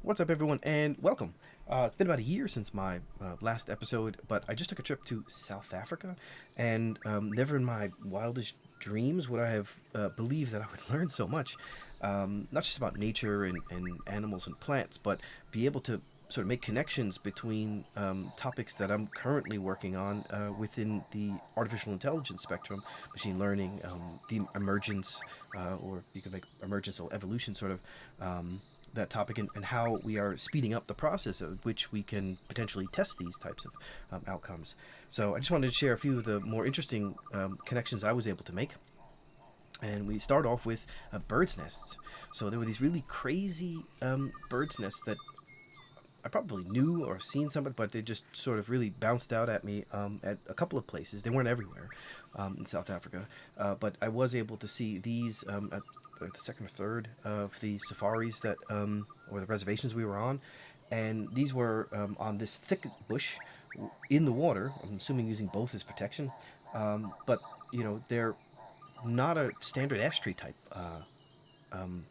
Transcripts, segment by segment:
What's up, everyone, and welcome. It's been about a year since my last episode, but I just took a trip to South Africa, and never in my wildest dreams would I have believed that I would learn so much, not just about nature and animals and plants, but be able to sort of make connections between topics that I'm currently working on within the artificial intelligence spectrum, machine learning, the emergence, or you could make emergence or evolution sort of. That topic and how we are speeding up the process of which we can potentially test these types of outcomes. So I just wanted to share a few of the more interesting connections I was able to make. And we start off with birds' nests. So there were these really crazy birds' nests that I probably knew or seen somebody, but they just sort of really bounced out at me at a couple of places. They weren't everywhere in South Africa, but I was able to see these at the second or third of the safaris that, or the reservations we were on, and these were on this thick bush in the water. I'm assuming using both as protection, but they're not a standard ash tree type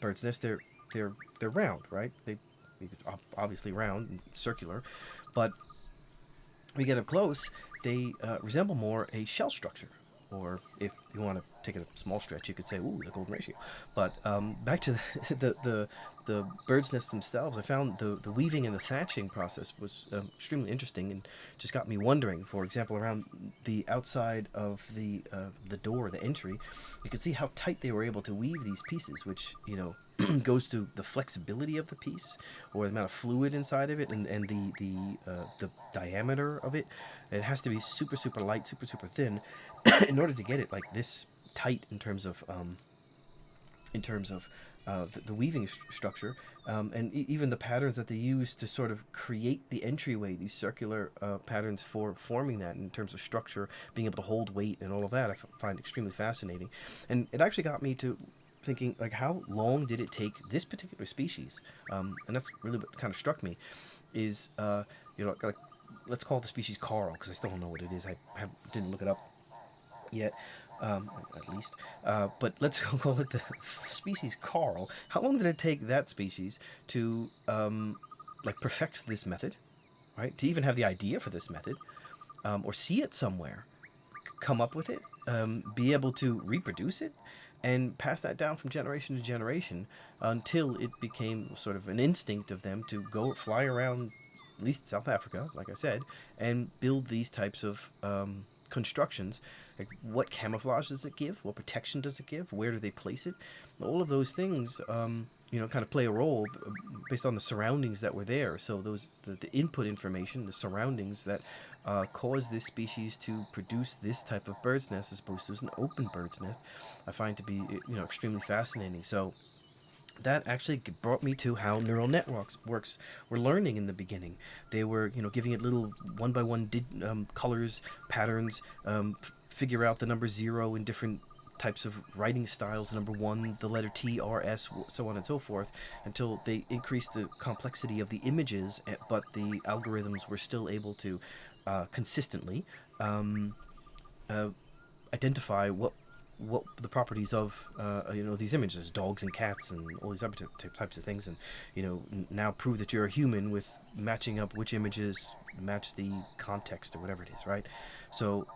bird's nest. They're round, right? They obviously round and circular, but we get up close, they resemble more a shell structure. Or if you want to take it a small stretch, you could say, "Ooh, the golden ratio." But back to the bird's nests themselves, I found the weaving and the thatching process was extremely interesting and just got me wondering. For example, around the outside of the door, the entry, you could see how tight they were able to weave these pieces, which goes to the flexibility of the piece or the amount of fluid inside of it and the diameter of it. It has to be super super light, super super thin, in order to get it like this tight in terms of the weaving structure, and even the patterns that they use to sort of create the entryway, these circular patterns for forming that in terms of structure, being able to hold weight and all of that, I find extremely fascinating. And it actually got me to thinking, like, how long did it take this particular species? And that's really what kind of struck me is, like, let's call the species Carl, because I still don't know what it is. I didn't look it up yet, at least. But let's call it the species Carl. How long did it take that species to like perfect this method, right? To even have the idea for this method, or see it somewhere, come up with it, be able to reproduce it, and pass that down from generation to generation until it became sort of an instinct of them to go fly around, at least South Africa, like I said, and build these types of constructions. Like, what camouflage does it give? What protection does it give? Where do they place it? All of those things, kind of play a role based on the surroundings that were there. So the input information, the surroundings that cause this species to produce this type of bird's nest as opposed to an open bird's nest, I find to be extremely fascinating. So that actually brought me to how neural networks works were learning in the beginning. They were giving it little one by one colors, patterns, figure out the number zero in different types of writing styles, the number one, the letter T, R, S, so on and so forth, until they increased the complexity of the images, but the algorithms were still able to consistently um, uh, identify what the properties of these images, dogs and cats and all these other types of things, and now prove that you're a human with matching up which images match the context or whatever it is, right? So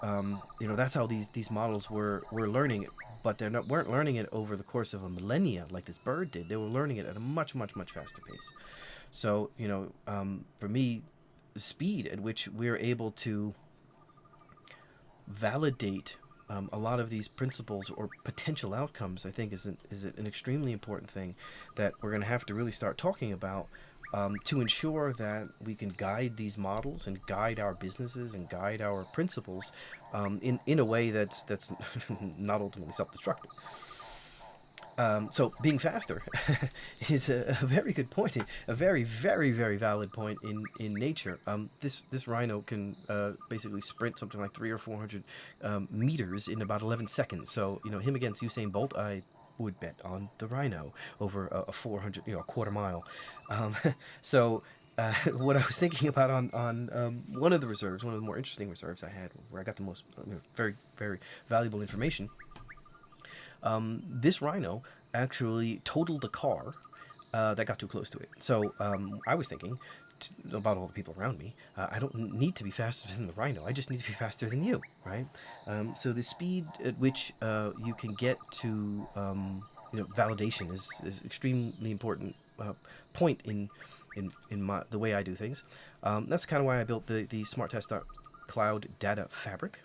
that's how these models were learning, but weren't learning it over the course of a millennia like this bird did. They were learning it at a much much much faster pace. So for me, the speed at which we're able to validate a lot of these principles or potential outcomes, I think, is an extremely important thing that we're going to have to really start talking about, to ensure that we can guide these models and guide our businesses and guide our principles in a way that's not ultimately self-destructive. So being faster is a very good point, a very very very valid point in nature. This rhino can basically sprint something like 300 or 400 meters in about 11 seconds. So him against Usain Bolt, I would bet on the rhino over a 400, a quarter mile. Um, so. What I was thinking about on one of the reserves, one of the more interesting reserves I had, where I got the most very very valuable information, this rhino actually totaled a car that got too close to it. So I was thinking about all the people around me. I don't need to be faster than the rhino. I just need to be faster than you, right? So the speed at which you can get to validation is extremely important point in the way I do things. That's kind of why I built the SmartTasks.cloud data fabric.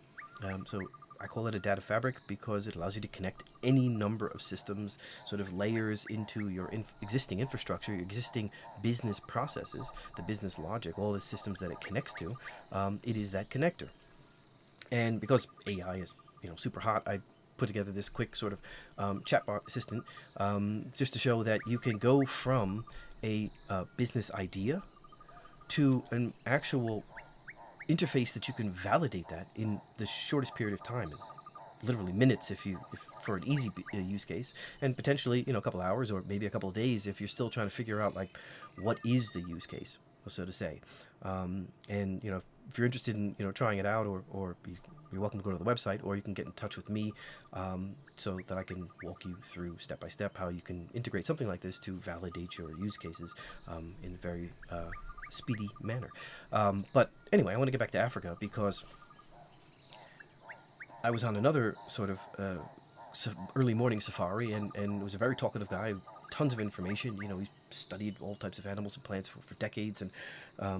So I call it a data fabric because it allows you to connect any number of systems, sort of layers into your existing infrastructure, your existing business processes, the business logic, all the systems that it connects to. It is that connector. And because AI is super hot, I put together this quick sort of chatbot assistant just to show that you can go from a business idea to an actual interface that you can validate that in the shortest period of time, in literally minutes if for an easy use case, and potentially a couple hours or maybe a couple of days if you're still trying to figure out like what is the use case, so to say. And if you're interested in trying it out, or you're welcome to go to the website, or you can get in touch with me so that I can walk you through step by step how you can integrate something like this to validate your use cases in a very speedy manner. But anyway, I want to get back to Africa because I was on another sort of early morning safari, and it was a very talkative guy, tons of information. He studied all types of animals and plants for decades, and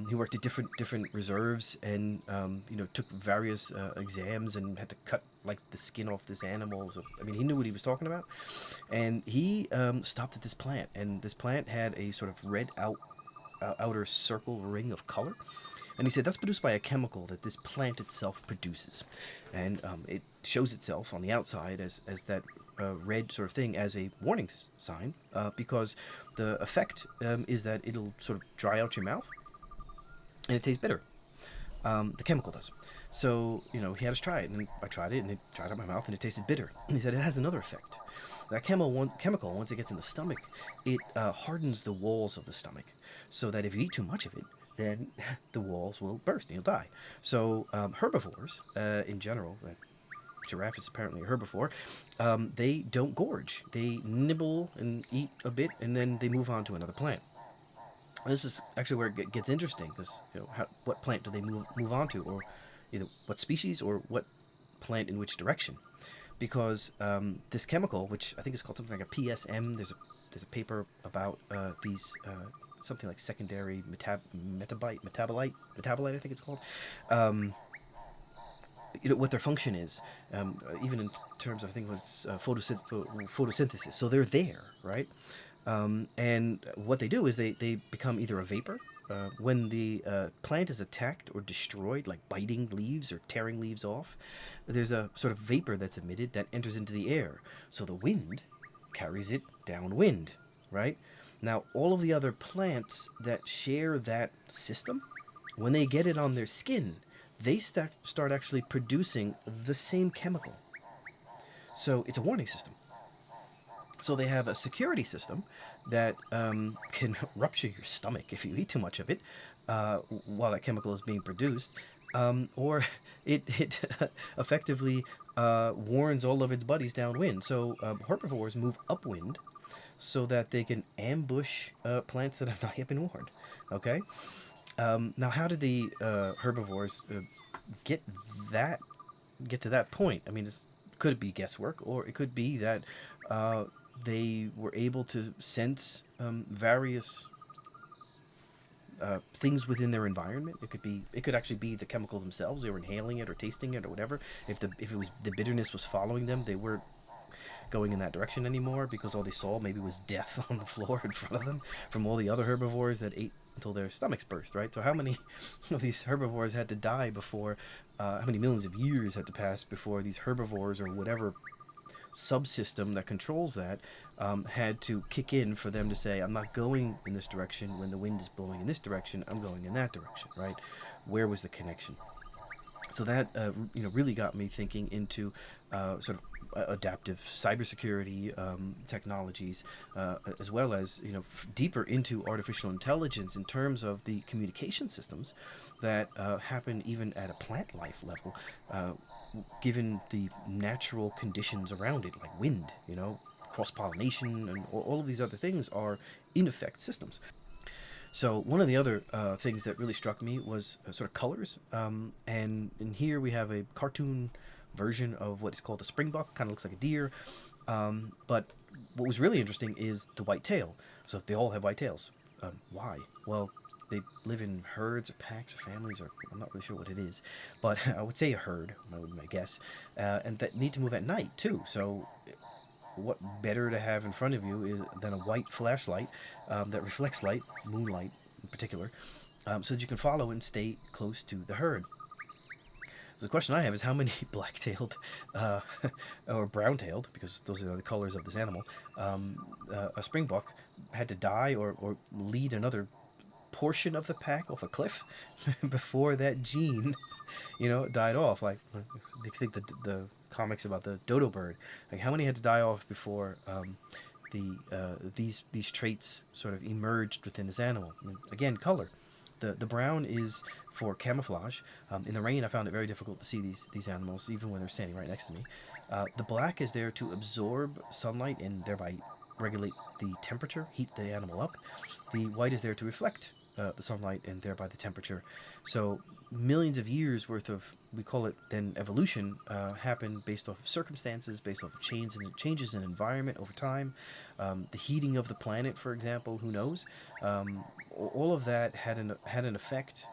he worked at different reserves, and took various exams and had to cut like the skin off this animal. So I mean, he knew what he was talking about, and he stopped at this plant, and this plant had a sort of red outer circle ring of color. And he said that's produced by a chemical that this plant itself produces. And it shows itself on the outside as that red sort of thing as a warning sign, because the effect is that it'll sort of dry out your mouth and it tastes bitter. The chemical does. So, he had us try it, and I tried it, and it dried out my mouth and it tasted bitter. And he said it has another effect. That chemical, once it gets in the stomach, it hardens the walls of the stomach, so that if you eat too much of it, then the walls will burst and you'll die. So herbivores, in general, giraffe is apparently a herbivore, they don't gorge. They nibble and eat a bit, and then they move on to another plant. And this is actually where it gets interesting, because what plant do they move on to, or either what species or what plant in which direction? Because this chemical, which I think is called something like a PSM, there's a paper about these something like secondary metabolite, I think it's called. What their function is, even in terms of, I think it was photosynthesis. So they're there, right? And what they do is they become either a vapor. When the plant is attacked or destroyed, like biting leaves or tearing leaves off, there's a sort of vapor that's emitted that enters into the air. So the wind carries it downwind, right? Now, all of the other plants that share that system, when they get it on their skin, they start actually producing the same chemical. So it's a warning system. So they have a security system that can rupture your stomach if you eat too much of it while that chemical is being produced, or it effectively warns all of its buddies downwind. So herbivores move upwind so that they can ambush plants that have not yet been warned. Okay. Now, how did the herbivores get to that point? I mean, could it be guesswork, or it could be that they were able to sense various things within their environment. It could actually be the chemical themselves. They were inhaling it or tasting it or whatever. If it was the bitterness was following them, they weren't going in that direction anymore, because all they saw maybe was death on the floor in front of them from all the other herbivores that ate until their stomachs burst, right? So how many of these herbivores had to die before, how many millions of years had to pass before these herbivores, or whatever subsystem that controls that, had to kick in for them to say, I'm not going in this direction when the wind is blowing in this direction, I'm going in that direction, right? Where was the connection? So that really got me thinking into sort of adaptive cybersecurity technologies, as well as deeper into artificial intelligence in terms of the communication systems that happen even at a plant life level, given the natural conditions around it, like wind, cross-pollination, and all of these other things are in effect systems. So one of the other things that really struck me was sort of colors, and in here we have a cartoon version of what is called a springbok. Kind of looks like a deer, but what was really interesting is the white tail. So they all have white tails. Why? Well, they live in herds or packs or families, or I'm not really sure what it is, but I would say a herd, my guess, and that need to move at night too. So what better to have in front of you than a white flashlight that reflects light, moonlight in particular, so that you can follow and stay close to the herd. So the question I have is how many black-tailed or brown-tailed, because those are the colors of this animal, a springbok had to die or lead another portion of the pack off a cliff before that gene, died off. Like, you think the comics about the dodo bird, like how many had to die off before these traits sort of emerged within this animal. And again, color. The brown is for camouflage. In the rain, I found it very difficult to see these animals, even when they're standing right next to me. The black is there to absorb sunlight and thereby regulate the temperature, heat the animal up. The white is there to reflect the sunlight and thereby the temperature. So millions of years worth of, we call it then evolution, happened based off of circumstances, based off of changes in environment over time. The heating of the planet, for example, who knows? All of that had an effect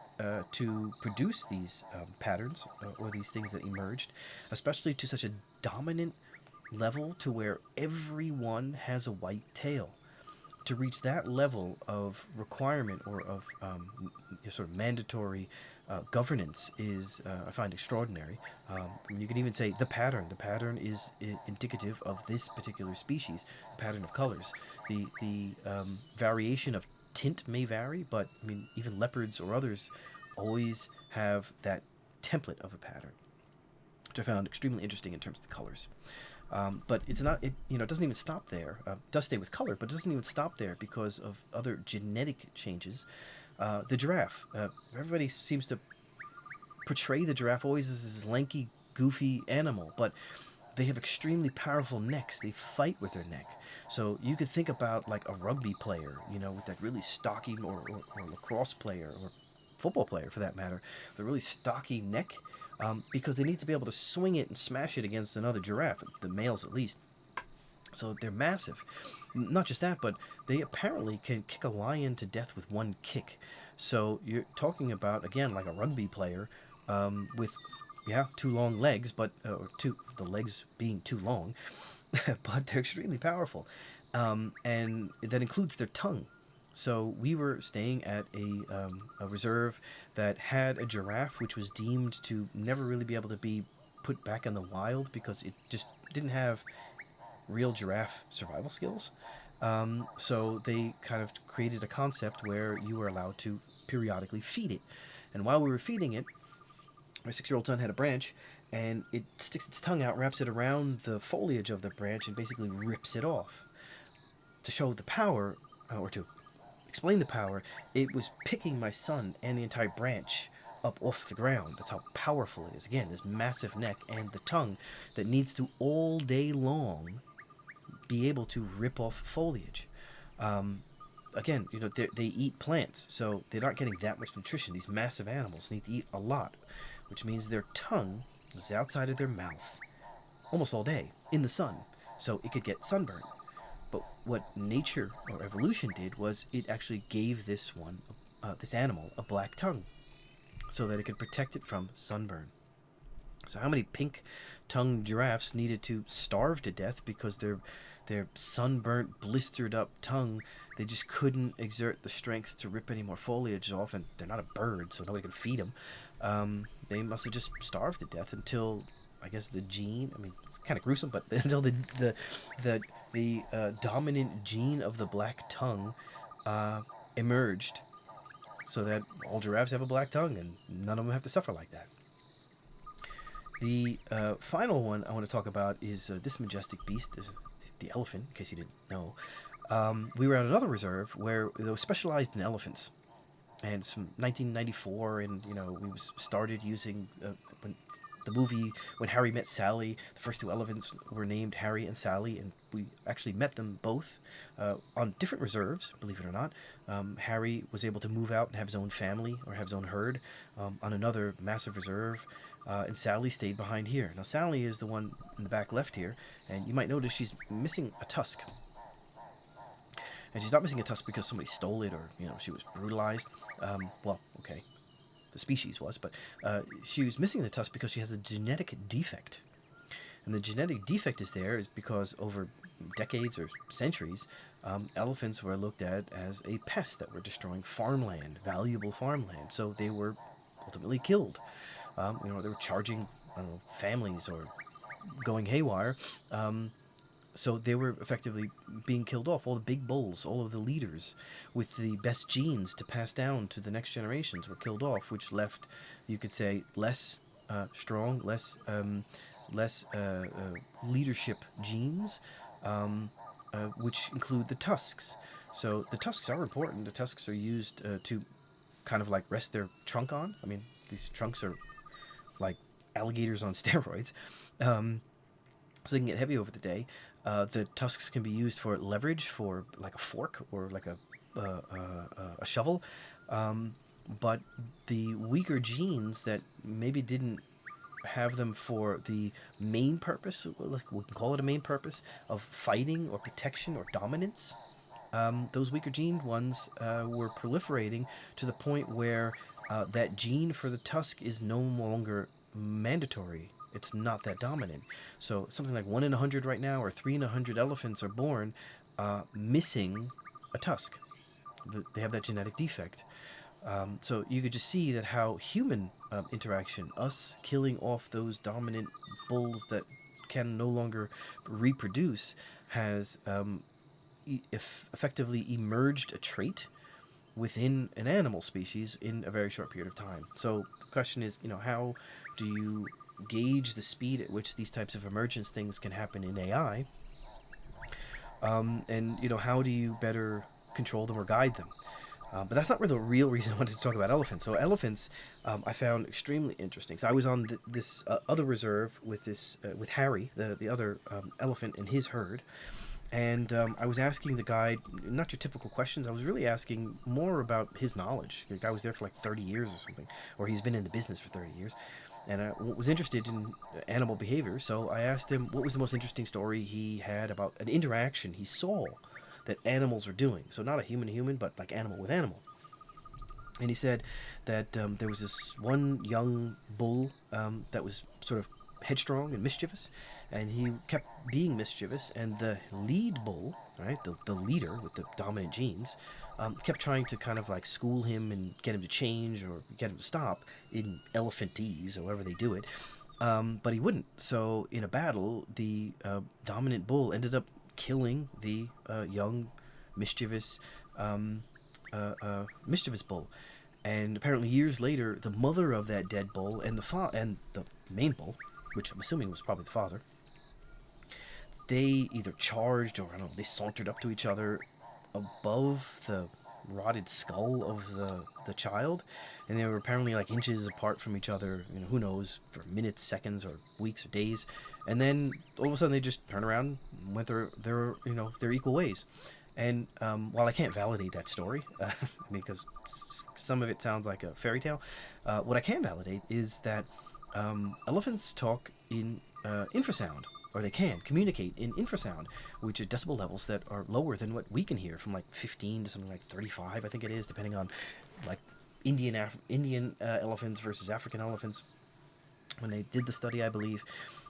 to produce these patterns or these things that emerged, especially to such a dominant level to where everyone has a white tail. To reach that level of requirement or of sort of mandatory governance is, I find, extraordinary. You could even say the pattern. The pattern is indicative of this particular species, pattern of colors. The variation of tint may vary, but I mean, even leopards or others always have that template of a pattern, which I found extremely interesting in terms of the colors. But it's not. It doesn't even stop there. It does stay with color, but it doesn't even stop there because of other genetic changes. The giraffe. Everybody seems to portray the giraffe always as this lanky, goofy animal, but they have extremely powerful necks. They fight with their neck. So you could think about like a rugby player, with that really stocky, or lacrosse player, or football player for that matter, with a really stocky neck, because they need to be able to swing it and smash it against another giraffe, the males at least. So they're massive. Not just that, but they apparently can kick a lion to death with one kick. So you're talking about, again, like a rugby player with, two long legs, but the legs being too long, but they're extremely powerful. And that includes their tongue. So we were staying at a reserve that had a giraffe, which was deemed to never really be able to be put back in the wild because it just didn't have real giraffe survival skills. So they kind of created a concept where you were allowed to periodically feed it. And while we were feeding it, my 6-year-old son had a branch, and it sticks its tongue out, wraps it around the foliage of the branch, and basically rips it off. To show the power, or to explain the power, it was picking my son and the entire branch up off the ground. That's how powerful it is. Again, this massive neck and the tongue that needs to all day long be able to rip off foliage. Again, they eat plants, so they're not getting that much nutrition. These massive animals need to eat a lot, which means their tongue is outside of their mouth almost all day in the sun, so it could get sunburned. But what nature or evolution did was it actually gave this animal, a black tongue, so that it could protect it from sunburn. So how many pink-tongued giraffes needed to starve to death because their sunburnt, blistered-up tongue, they just couldn't exert the strength to rip any more foliage off, and they're not a bird, so nobody can feed them. They must have just starved to death until, I guess, the gene. I mean, it's kind of gruesome, but until the dominant gene of the black tongue emerged, so that all giraffes have a black tongue, and none of them have to suffer like that. The final one I want to talk about is this majestic beast, the elephant, in case you didn't know. We were at another reserve where they were specialized in elephants. And it's from 1994, and we started using the movie When Harry Met Sally, the first two elephants were named Harry and Sally, and we actually met them both on different reserves, believe it or not. Harry was able to move out and have his own family or have his own herd on another massive reserve, and Sally stayed behind here. Now, Sally is the one in the back left here, and you might notice she's missing a tusk. And she's not missing a tusk because somebody stole it or, she was brutalized. Well, okay, the species was, but she was missing the tusk because she has a genetic defect. And the genetic defect is because over decades or centuries, elephants were looked at as a pest that were destroying farmland, valuable farmland. So they were ultimately killed. They were charging, families or going haywire. So they were effectively being killed off. All the big bulls, all of the leaders with the best genes to pass down to the next generations were killed off, which left, you could say, less strong, less leadership genes, which include the tusks. So the tusks are important. The tusks are used to kind of like rest their trunk on. I mean, these trunks are like alligators on steroids. So they can get heavy over the day. The tusks can be used for leverage, for like a fork or like a shovel. But the weaker genes that maybe didn't have them for the main purpose, we can call it a main purpose, of fighting or protection or dominance, those weaker gened ones were proliferating to the point where that gene for the tusk is no longer mandatory. It's not that dominant. So something like 1 in 100 right now, or 3 in 100 elephants are born missing a tusk. They have that genetic defect. So you could just see that how human interaction, us killing off those dominant bulls that can no longer reproduce, has effectively emerged a trait within an animal species in a very short period of time. So the question is, how do you gauge the speed at which these types of emergence things can happen in AI? And how do you better control them or guide them? But that's not really the real reason I wanted to talk about elephants. So elephants, I found extremely interesting. So I was on this other reserve with Harry, the other elephant in his herd, and I was asking the guide not your typical questions. I was really asking more about his knowledge. The guy was there for like 30 years or something, or he's been in the business for 30 years. And I was interested in animal behavior, so I asked him what was the most interesting story he had about an interaction he saw that animals are doing. So not a human-to-human, but like animal with animal. And he said that there was this one young bull that was sort of headstrong and mischievous, and he kept being mischievous, and the lead bull, right, the leader with the dominant genes, kept trying to kind of like school him and get him to change or get him to stop in elephantese, however they do it. But he wouldn't. So in a battle, the dominant bull ended up killing the young, mischievous bull. And apparently years later, the mother of that dead bull and the main bull, which I'm assuming was probably the father, they either charged or, I don't know, they sauntered up to each other above the rotted skull of the child, and they were apparently like inches apart from each other, who knows, for minutes, seconds, or weeks or days. And then all of a sudden they just turned around and went their equal ways. And while I can't validate that story, because some of it sounds like a fairy tale, what I can validate is that elephants talk in infrasound, or they can communicate in infrasound, which are decibel levels that are lower than what we can hear, from like 15 to something like 35, I think it is, depending on like Indian elephants versus African elephants. When they did the study, I believe.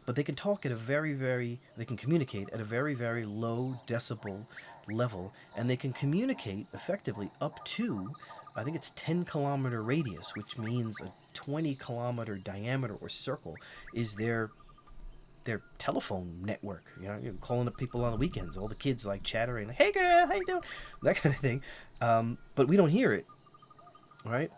But they can talk at they can communicate at a very, very low decibel level, and they can communicate effectively up to, I think it's 10-kilometer radius, which means a 20-kilometer diameter or circle is their telephone network. You're calling up people on the weekends, all the kids like chattering, like, "Hey girl, how you doing?" That kind of thing. But we don't hear it, right?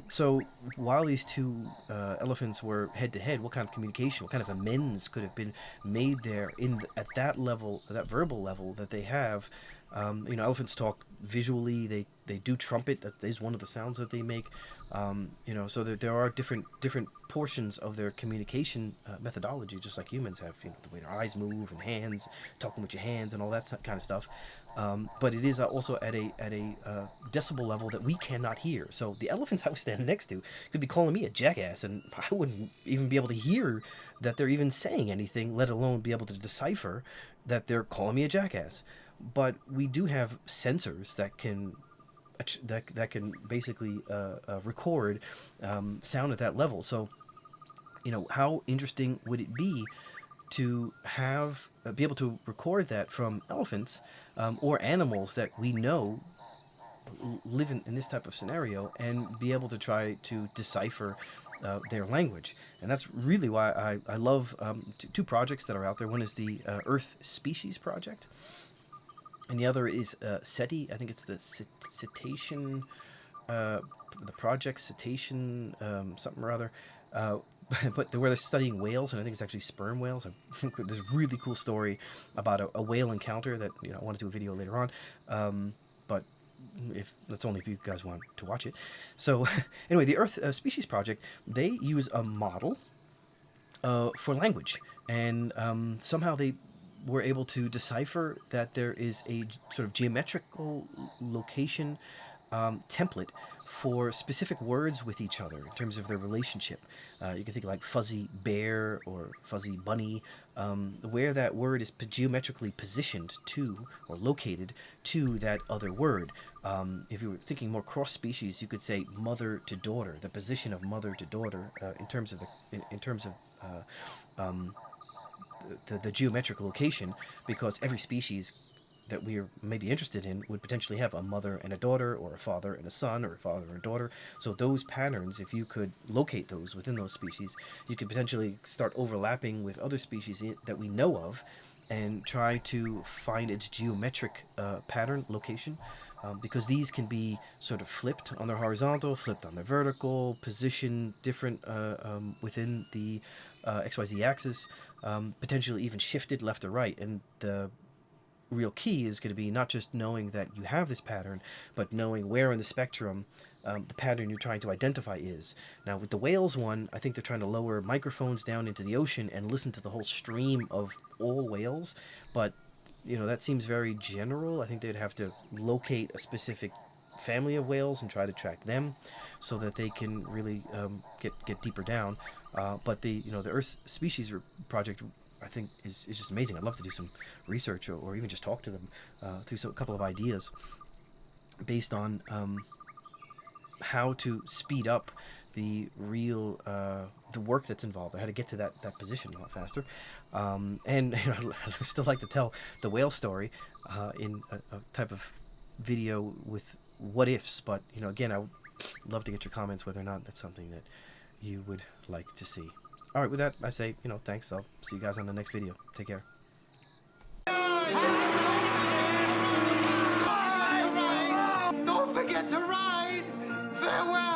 So while these two elephants were head to head, what kind of communication, what kind of amends could have been made there at that level, that verbal level that they have, Elephants talk visually. They do trumpet. That is one of the sounds that they make. So there are different portions of their communication methodology, just like humans have. The way their eyes move and hands, talking with your hands, and all that kind of stuff. But it is also at a decibel level that we cannot hear. So the elephants I was standing next to could be calling me a jackass, and I wouldn't even be able to hear that they're even saying anything, let alone be able to decipher that they're calling me a jackass. But we do have sensors that can basically record sound at that level. So, how interesting would it be to have be able to record that from elephants or animals that we know live in this type of scenario, and be able to try to decipher their language. And that's really why I love two projects that are out there. One is the Earth Species Project, and the other is SETI. I think it's the cetacean, the project cetacean something or other. But where they're studying whales, and I think it's actually sperm whales. There's a really cool story about a whale encounter that I want to do a video later on. But if that's only if you guys want to watch it. So anyway, the Earth Species Project, they use a model for language, and somehow they were able to decipher that there is a sort of geometrical location template for specific words with each other in terms of their relationship. You can think like fuzzy bear or fuzzy bunny, where that word is geometrically positioned to or located to that other word. If you were thinking more cross species, you could say mother to daughter, the position of mother to daughter in terms of the geometric location, because every species that we are maybe interested in would potentially have a mother and a daughter, or a father and a son, or a father and a daughter. So those patterns, if you could locate those within those species, you could potentially start overlapping with other species that we know of, and try to find its geometric pattern location. Because these can be sort of flipped on their horizontal, flipped on their vertical, positioned different within the XYZ axis, potentially even shifted left or right. And the real key is going to be not just knowing that you have this pattern, but knowing where in the spectrum the pattern you're trying to identify is. Now, with the whales one, I think they're trying to lower microphones down into the ocean and listen to the whole stream of all whales, but that seems very general. I think they'd have to locate a specific family of whales and try to track them, so that they can really get deeper down. But the Earth Species Project, I think, is just amazing. I'd love to do some research, or even just talk to them through a couple of ideas based on how to speed up the work that's involved, or how to get to that position a lot faster. And I still like to tell the whale story in a type of video with what ifs, but again, I would love to get your comments whether or not that's something that you would like to see. All right, with that, I say, thanks. I'll see you guys on the next video. Take care. Don't forget to ride. Farewell.